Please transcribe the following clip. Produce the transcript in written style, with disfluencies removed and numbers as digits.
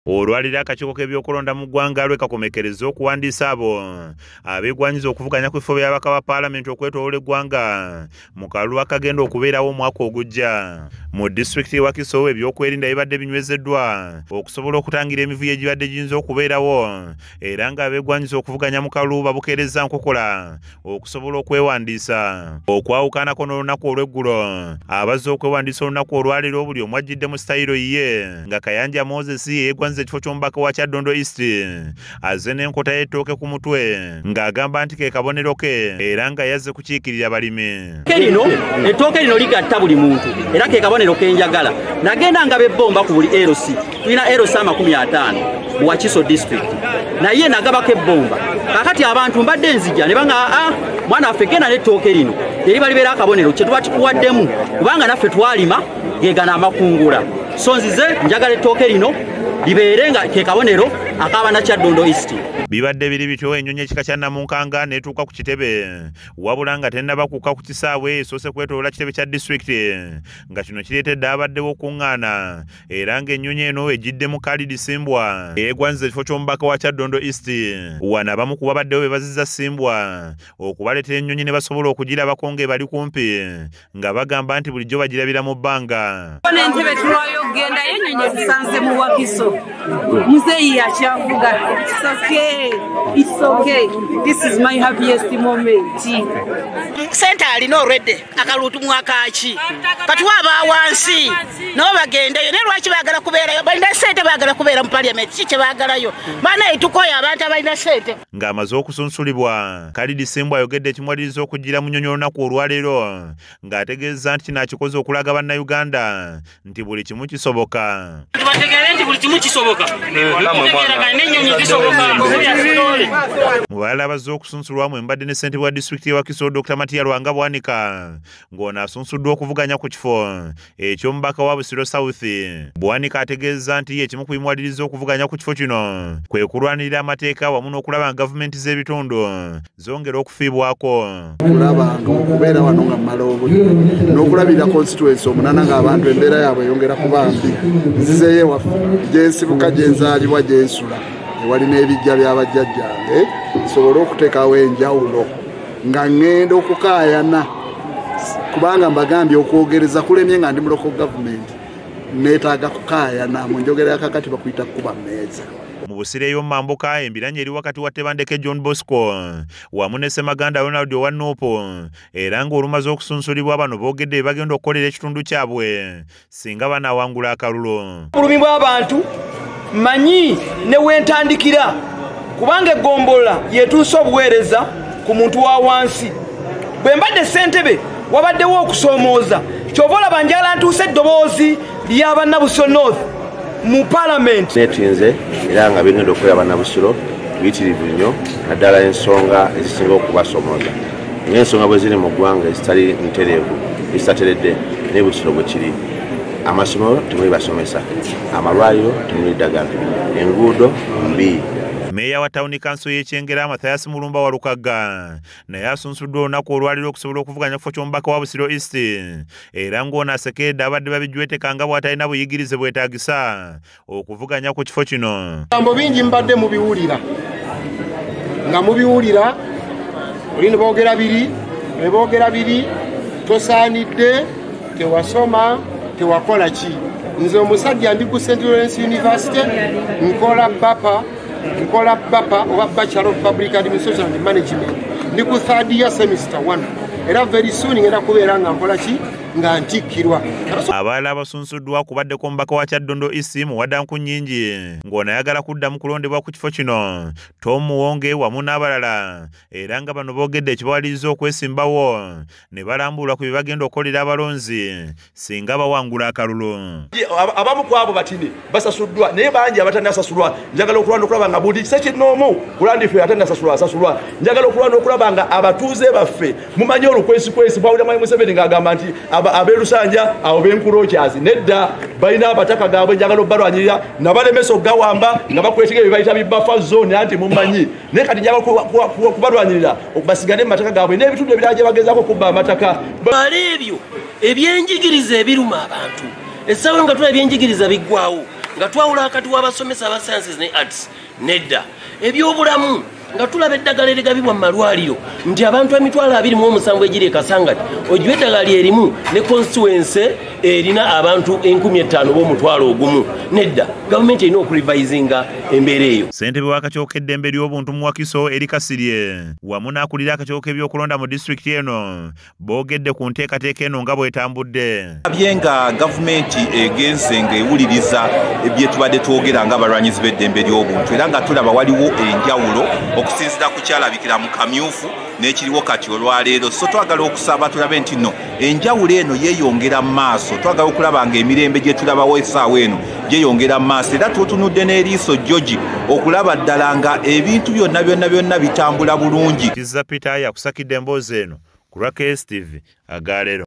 Olwalira akakiiko k'ebyokulonda mu ggwanga lwekakomekereza okuwandiisa abo abeegwanyiza okuvuganya ku bifo by'ababaka ba paalamenti okwetooloola eggwanga mu kalulu akagenda okubeerawo omwaka ogujja. Mu disitulikiti y'e Wakiso ebyokwerinda bibadde binywezeddwa okusobola okutangira emivuyo egibadde giyinza okubeerawo era ng'abeegwanyiza okuvuganya mu kalulu babukeereza nkokola okusobola okwewandiisa. Okwawukanako n'olunaku olw'eggulo abazze okwewandiisa olunaku olwaleero buli omu ajjidde mu sitayiro yiye nga Kayanja Moses yeegwanyiza ekifo ky'omubaka wa Kyaddondo East azze n'enkota y'ettooke ku mutwe ng'agamba nti ke kabonero ke era nga yazze kukiikirira balimi. Ettooke lino ligatta buli muntu era ke kabonero kenjagala. Nagenda nga bebbomba ku buli LC. Tulina LC 50 mu Wakiso district. Naye nagabako ebbomba. Kakati abantu mbadde nzija ne banga mwana waffe genda n'ettooke lino eri balibeera akabonero kye tuba tukuwaddemu kubanga naffe twalima gegana amakungula. So nzize njagala ettooke lino libeere nga ke kabonero ak'abaana Kyaddondo East. Bibadde biri bityo ennyonyi ekika kya Namunkanga n'etuuka ku kitebe wabula nga tennaba kuuka ku kisaawe esoose kwetooloola kitebe kya disitulikiti nga kino kireetedde abaddewo okuŋŋaana era ng'ennyonyi eno ejjidde mu Khalid Simbwa yeegwanyiza ekifo ky'omubaka wa Kyaddondo East. Wano abamu ku babaddewo bebazizza Simbwa okubaleetera ennyonyi ne basobola okugirabako ng'ebali kumpi nga bagamba nti bulijjo bagirabira mu bbanga. Entebe tulwayo genda ennyonyi zisanze mu Wakiso. Muzeeyi yakyavuga. It's okay. This is my happiest moment. Sente alina already akalutu mwakaki katuwa abawansi nabo bagendeyo ne lwaki baagala kubeerayo balina sente baagala kubeera mu parliament kiki baagalayo maana etukoya abantu abalina sente ng'amaze okusunsulibwa. Khalid Simbwa ayogedde ekimwaliriza okujjira mu nnyonyi olunaku olwaleero ng'ategeeza nti kinakikoze okulaga bannayuganda nti buli kimu kisoboka. Tubategeere nti buli kimu kisoboka. N'ennyonyi zisoboka. Mu balala abazze okusunsulwamu embadde ne ssentebe wa disitulikiti y'e Wakiso Dr. Matiya Lwanga Bwanika ng'ono asunsuddwa okuvuganya ku kifo eky'omubaka wa Busiro South. Bwanika ategeeza nti ekimu ku bimwaliriza okuvuganya ku kifo kino kwe kulwanirira amateeka wamu n'okulaba nga gavumenti z'ebitundu zongera okufiibwako. Kulaba okubeera wano nga mmala obudde n'okulabira constituency omunana ng'abantu embeera yaabwe eyongera kuba mbi. Nzizeeyo ewaffe gye nsibuka gye nzaalibwa gye nsula ewali n'ebijja by'abajjajjange nsobole okuteekawo enjawulo nga ŋŋenda okukaayana kubanga mbagambye okwogereza kulemye nga ndi mu local government neetaaga kukaayana mu njogera yakakati bakuyita kukuba mmeeza. Mu Busiro ey'omumambuka embiranye eri wakati wa Tebandeke John Bosco wamu ne Ssemaganda Ronald owa Nuupu era ng'olumaze okusunsulibwa bano boogedde bagenda okukolera ekitundu kyabwe singa banaawangula akalulu. Bulumi bw'abantu manyi ne wentandikira kubanga eggombola yetuuse obuweereza ku muntu wa wansi. Bwe mbadde ssentebe wabaddewo okusoomooza kyova olaba njagala ntuuse eddoboozi ly'Abannabusiro North mu Parliament. Neetinze era nga bigenda okukola Abannabusiro biyitirivu nnyo naddala ensonga ezisinga okubasoomooza ng'ensonga bwe ziri mu ggwanga ezitali ntereevu ezitateredde naye Busiro bwe kiri. Amasomero temuli basomesa, amalwaliro temuli ddagala, enguudo mbi. Meeya wa Tawuni Kanso y'Ekyengera Mathias Mulumba wa Lukagga naye asunsuddwa olunaku olwaliro okusobola okuvuganya ku kifo ky'omubaka wa Busiro East era ng'ono asekeredde abadde babijweteka nga bw'atalina buyigirize bwetaagisa okuvuganya ku kifo kino. Bigambo bingi mbadde mubiwulira nga mubiwulira oli ne boogera biri tosaanidde tewasoma tewakola ki. Nze omusajja ndi ku St. Lawrence University nkola BAPA oba Bachelor of Public Administration and Management ndi ku 3rd year semester 1 era very soon ngenda kubeera nga nkola ki nga ntikkirwa. Abalala abasunsuddwa kubaddeko omubaka wa Kyaddondo East Muwaddanku Nnyingi ng'ono ayagala kuddamu kulondebwa ku kifo kino Tom Muwonge wamu n'abalala era nga bano boogedde ekibawaliriza okwesimbawo ne balambulwa ku bye bagenda okukolera abalonzi singa bawangula akalulu. Abamu ku abo batini basasuddwa naye bangi abatannasasulwa njagala okulwana okulaba nga buli kisekinoomu kulandife atannasasulwa njagala okulwana okulaba nga abatuuze baffe mumanyi olukwesikwesi bwawulira Mwami Museveni ng'agamba nti abeerusanja awo benkurokyazi nedda balina abataka gaabwe njagala obalwanyirira nabalemesa okugawamba nga bakwetiga bye bayita bibuffer zone anti mumanyi naye kati njagala kubalwanyirira okubasigane mu mataka gaabwe n'ebitundu ebirala gye bagezaako okubba amataka. Ebyo ebyenjigiriza ebiruma abantu essaawa nga tula ebyenjigiriza biggwawo nga twawula wakati w'abasomesa aba sciences ne arts nedda ebyobulamu nga tulaba eddagala erigabibwa mu malwaliro nti abantu emitwalo 27 egiri e Kasangati ogiwe eddagala erimu ne constituency erina abantu 15,000 b'omutwalo ogumu nedda gavumenti erina okurivisinga embeera eyo. Ssentebe w'akakiiko k'eddembe ly'obuntu mu Wakiso Eri Kasirye wamu n'akulira akakiiko k'ebyokulonda mu disitulikiti eno boogedde ku nteekateeka eno nga bw'etambudde. Nga gavumenti egenze ng'ewuliriza bye tubadde twogera ng'abalwanyizi b'eddembe ly'obuntu era nga tulaba waliwo enjawulo okusinziira ku kyalabikira mu kamyufu n'ekiriwo kati olwaleero. So twagala okusaba tulabe nti nno enjawulo eno yeeyongera mu maaso, twagala okulaba ng'emirembe gye tulabawo essaawa eno gyeyongera mu maaso era tutunudde n'eriiso George okulaba ddala nga ebintu byonna bitambula bulungi. Kizza Peter yakusakidde emboozi eno ku Rakes TV Agaleero.